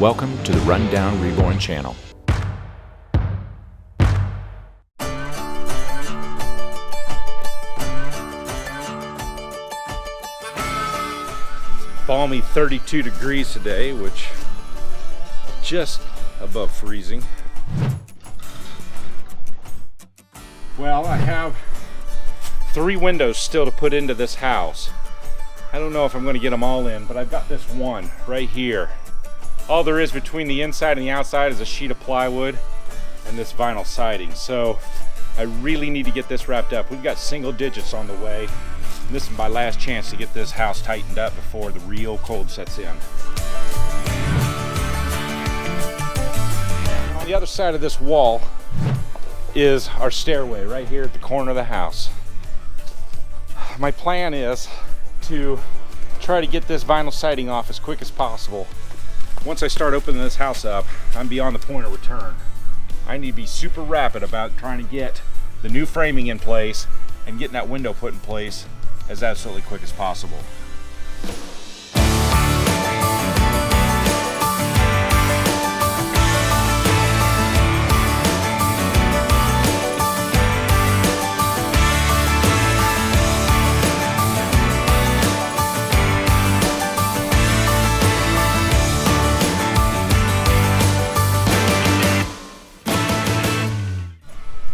Welcome to the Rundown Reborn channel. Balmy 32 degrees today, which just above freezing. Well, I have 3 windows still to put into this house. I don't know if I'm going to get them all in, but I've got this one right here. All there is between the inside and the outside is a sheet of plywood and this vinyl siding. So I really need to get this wrapped up. We've got single digits on the way. And this is my last chance to get this house tightened up before the real cold sets in. On the other side of this wall is our stairway right here at the corner of the house. My plan is to try to get this vinyl siding off as quick as possible. Once I start opening this house up, I'm beyond the point of return. I need to be super rapid about trying to get the new framing in place and getting that window put in place as absolutely quick as possible.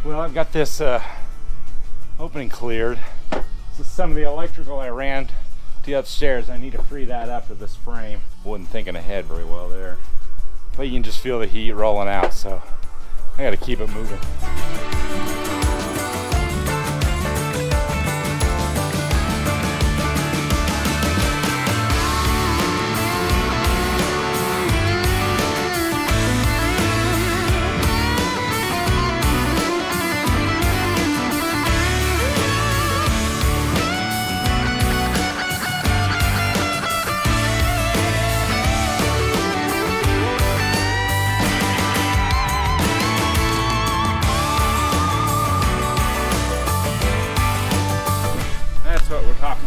Well, I've got this opening cleared. This is some of the electrical I ran to upstairs. I need to free that up for this frame. Wasn't thinking ahead very well there. But you can just feel the heat rolling out, so I gotta keep it moving.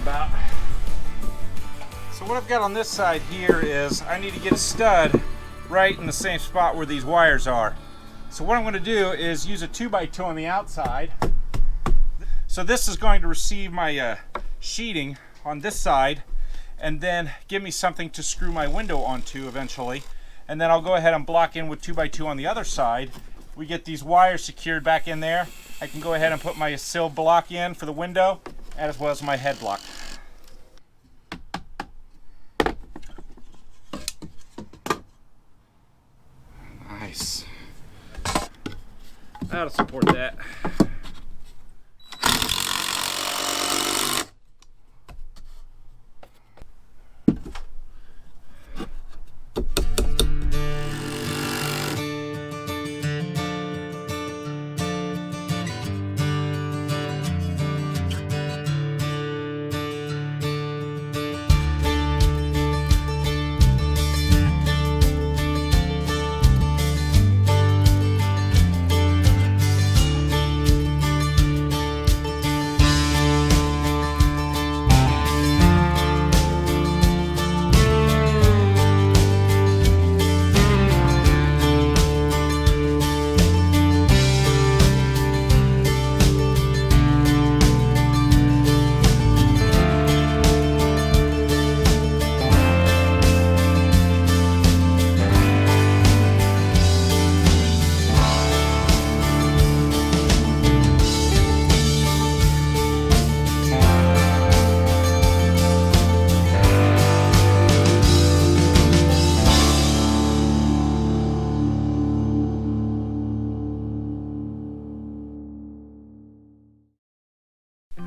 About. So what I've got on this side here is I need to get a stud right in the same spot where these wires are. So what I'm going to do is use a 2x2 on the outside. So this is going to receive my sheeting on this side and then give me something to screw my window onto eventually. And then I'll go ahead and block in with 2x2 on the other side. We get these wires secured back in there. I can go ahead and put my sill block in for the window as well as my head block. Nice. That'll support that.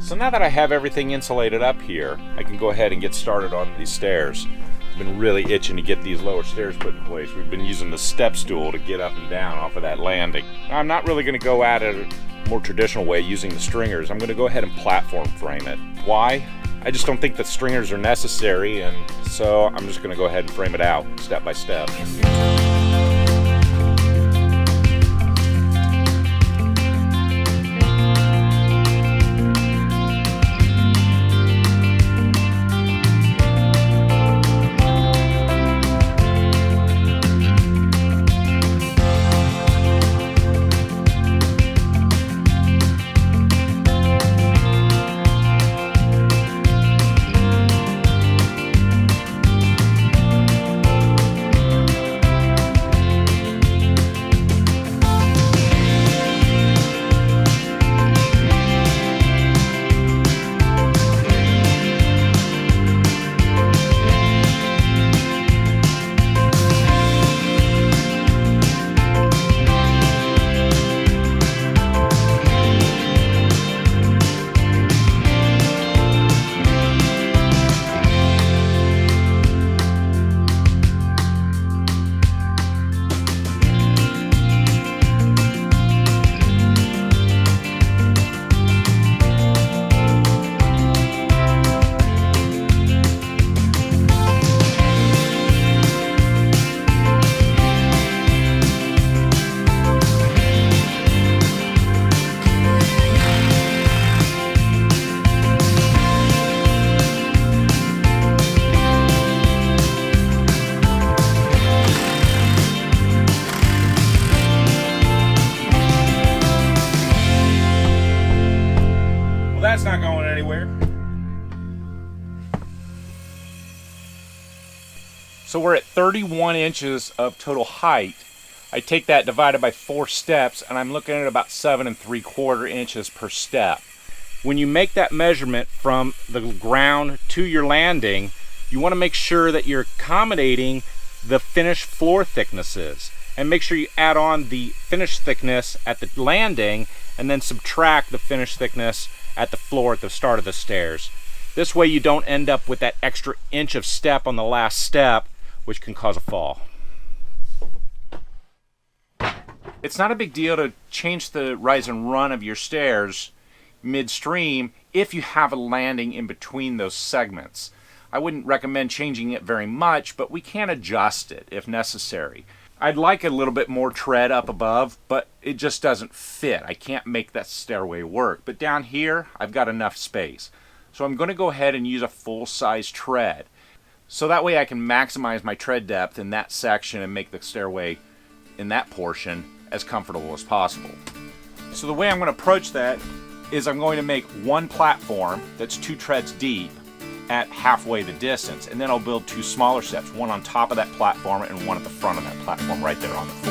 So now that I have everything insulated up here, I can go ahead and get started on these stairs. I've been really itching to get these lower stairs put in place. We've been using the step stool to get up and down off of that landing. Now, I'm not really going to go at it a more traditional way using the stringers. I'm going to go ahead and platform frame it. Why? I just don't think that stringers are necessary, and so I'm just going to go ahead and frame it out step by step. So we're at 31 inches of total height. I take that divided by 4 steps, and I'm looking at about 7 3/4 inches per step. When you make that measurement from the ground to your landing, you want to make sure that you're accommodating the finished floor thicknesses, and make sure you add on the finished thickness at the landing and then subtract the finished thickness at the floor at the start of the stairs. This way you don't end up with that extra inch of step on the last step, which can cause a fall. It's not a big deal to change the rise and run of your stairs midstream if you have a landing in between those segments. I wouldn't recommend changing it very much, but we can adjust it if necessary. I'd like a little bit more tread up above, but it just doesn't fit. I can't make that stairway work. But down here, I've got enough space. So I'm going to go ahead and use a full-size tread. So that way I can maximize my tread depth in that section and make the stairway in that portion as comfortable as possible. So the way I'm going to approach that is I'm going to make one platform that's 2 treads deep at halfway the distance, and then I'll build 2 smaller steps, one on top of that platform and one at the front of that platform right there on the floor.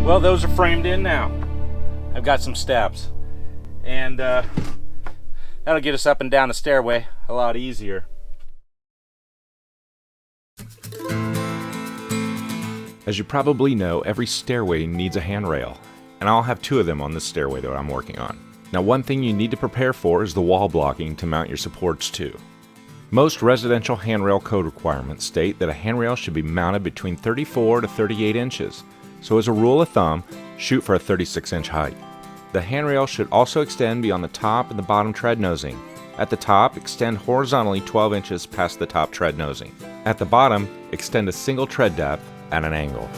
Well, those are framed in now. I've got some steps, and that'll get us up and down the stairway a lot easier. As you probably know, every stairway needs a handrail, and I'll have 2 of them on this stairway that I'm working on. Now, one thing you need to prepare for is the wall blocking to mount your supports to. Most residential handrail code requirements state that a handrail should be mounted between 34 to 38 inches, so as a rule of thumb, shoot for a 36-inch height. The handrail should also extend beyond the top and the bottom tread nosing. At the top, extend horizontally 12 inches past the top tread nosing. At the bottom, extend a single tread depth at an angle.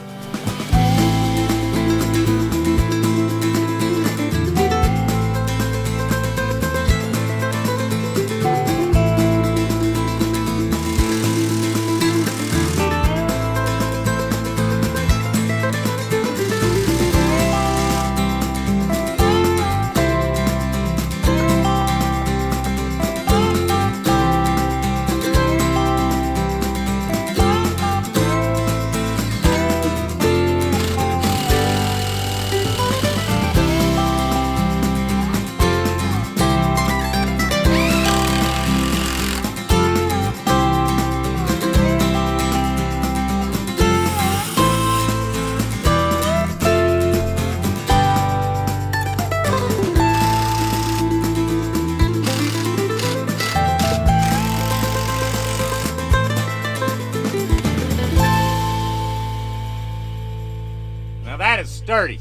dirty.